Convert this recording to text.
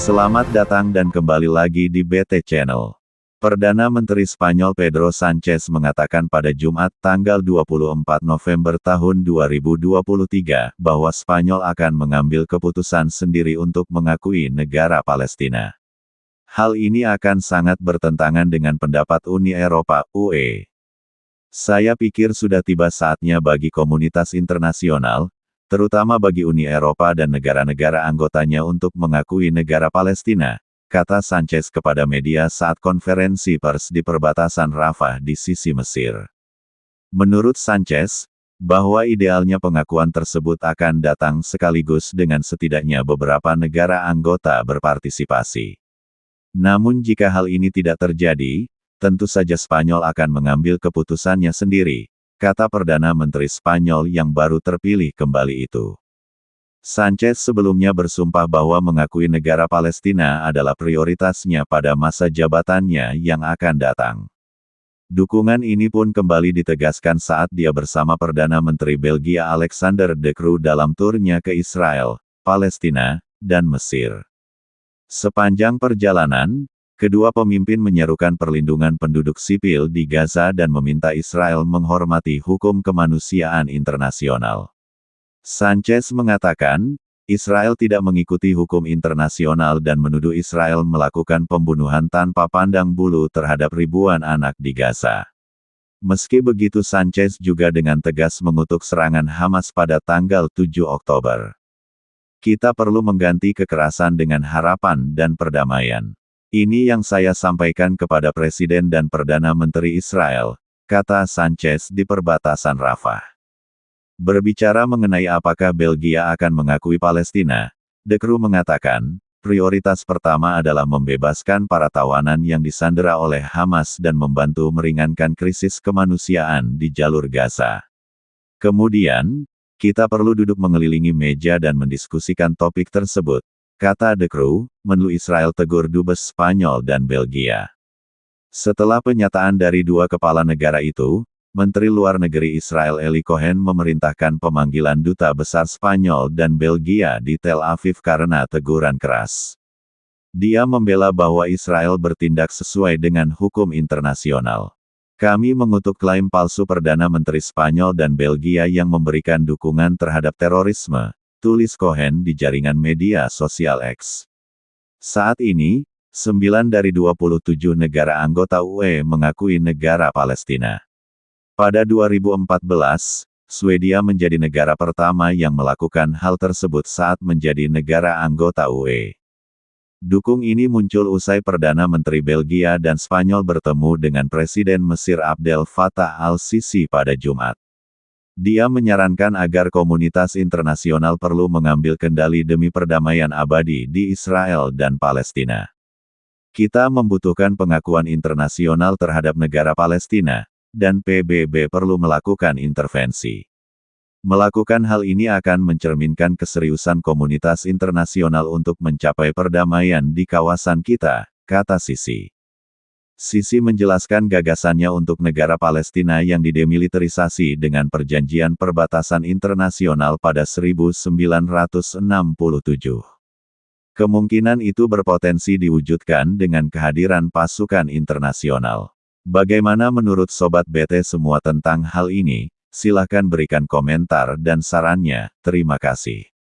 Selamat datang dan kembali lagi di BT Channel. Perdana Menteri Spanyol Pedro Sánchez mengatakan pada Jumat tanggal 24 November tahun 2023 bahwa Spanyol akan mengambil keputusan sendiri untuk mengakui negara Palestina. Hal ini akan sangat bertentangan dengan pendapat Uni Eropa (UE). Saya pikir sudah tiba saatnya bagi komunitas internasional, terutama bagi Uni Eropa dan negara-negara anggotanya untuk mengakui negara Palestina, kata Sánchez kepada media saat konferensi pers di perbatasan Rafah di sisi Mesir. Menurut Sánchez, bahwa idealnya pengakuan tersebut akan datang sekaligus dengan setidaknya beberapa negara anggota berpartisipasi. Namun jika hal ini tidak terjadi, tentu saja Spanyol akan mengambil keputusannya sendiri, kata Perdana Menteri Spanyol yang baru terpilih kembali itu. Sánchez sebelumnya bersumpah bahwa mengakui negara Palestina adalah prioritasnya pada masa jabatannya yang akan datang. Dukungan ini pun kembali ditegaskan saat dia bersama Perdana Menteri Belgia Alexander De Croo dalam turnya ke Israel, Palestina, dan Mesir. Sepanjang perjalanan, kedua pemimpin menyerukan perlindungan penduduk sipil di Gaza dan meminta Israel menghormati hukum kemanusiaan internasional. Sánchez mengatakan, Israel tidak mengikuti hukum internasional dan menuduh Israel melakukan pembunuhan tanpa pandang bulu terhadap ribuan anak di Gaza. Meski begitu Sánchez juga dengan tegas mengutuk serangan Hamas pada tanggal 7 Oktober. Kita perlu mengganti kekerasan dengan harapan dan perdamaian. Ini yang saya sampaikan kepada Presiden dan Perdana Menteri Israel, kata Sánchez di perbatasan Rafah. Berbicara mengenai apakah Belgia akan mengakui Palestina, De Croo mengatakan, prioritas pertama adalah membebaskan para tawanan yang disandera oleh Hamas dan membantu meringankan krisis kemanusiaan di jalur Gaza. Kemudian, kita perlu duduk mengelilingi meja dan mendiskusikan topik tersebut, kata De Croo, menlu Israel tegur dubes Spanyol dan Belgia. Setelah pernyataan dari dua kepala negara itu, Menteri Luar Negeri Israel Eli Cohen memerintahkan pemanggilan duta besar Spanyol dan Belgia di Tel Aviv karena teguran keras. Dia membela bahwa Israel bertindak sesuai dengan hukum internasional. Kami mengutuk klaim palsu Perdana Menteri Spanyol dan Belgia yang memberikan dukungan terhadap terorisme, tulis Cohen di jaringan media sosial X. Saat ini, 9 dari 27 negara anggota UE mengakui negara Palestina. Pada 2014, Swedia menjadi negara pertama yang melakukan hal tersebut saat menjadi negara anggota UE. Dukung ini muncul usai Perdana Menteri Belgia dan Spanyol bertemu dengan Presiden Mesir Abdel Fattah al-Sisi pada Jumat. Dia menyarankan agar komunitas internasional perlu mengambil kendali demi perdamaian abadi di Israel dan Palestina. Kita membutuhkan pengakuan internasional terhadap negara Palestina, dan PBB perlu melakukan intervensi. Melakukan hal ini akan mencerminkan keseriusan komunitas internasional untuk mencapai perdamaian di kawasan kita, kata Sisi. Sisi menjelaskan gagasannya untuk negara Palestina yang didemilitarisasi dengan perjanjian perbatasan internasional pada 1967. Kemungkinan itu berpotensi diwujudkan dengan kehadiran pasukan internasional. Bagaimana menurut Sobat BT semua tentang hal ini? Silahkan berikan komentar dan sarannya. Terima kasih.